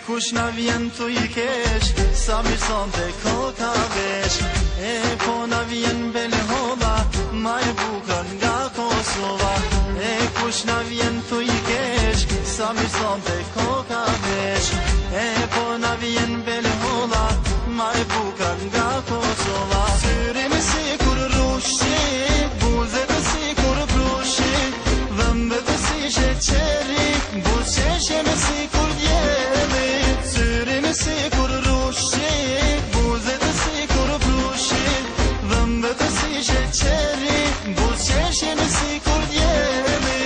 Kush na vjen tu I kesh, sa mirë sonte koka vesh. Po na vjen bele holla, ma e bukur nga Kosova. Kush na vjen tu I kesh, sa mirë sonte koka vesh. Po na vjen bele holla, ma e bukur nga Kosova. Syri me sikur rushi, buzët e sikur brushi, dhëmbët e si sheqeri, buzëqeshje me sikur djeli. Sikur rushi, buzët e sikur brushi, dhëmbët e si sheqeri, buzëqeshje me sikur djeli.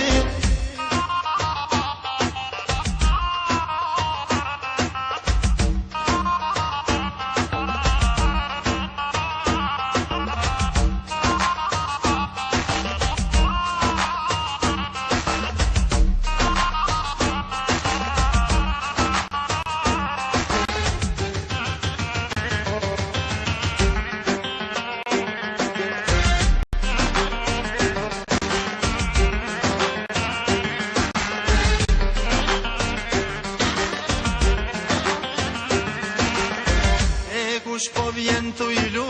Kush po vjen tu I lu,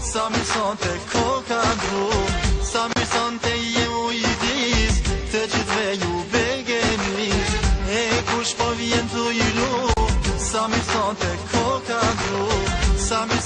sa mirë sonte koka dru, sa mirë sonte jemu I dis, të gjithve ju begenis. Kush po vjen tu I lu, sa mirë sonte koka dru, sa mirë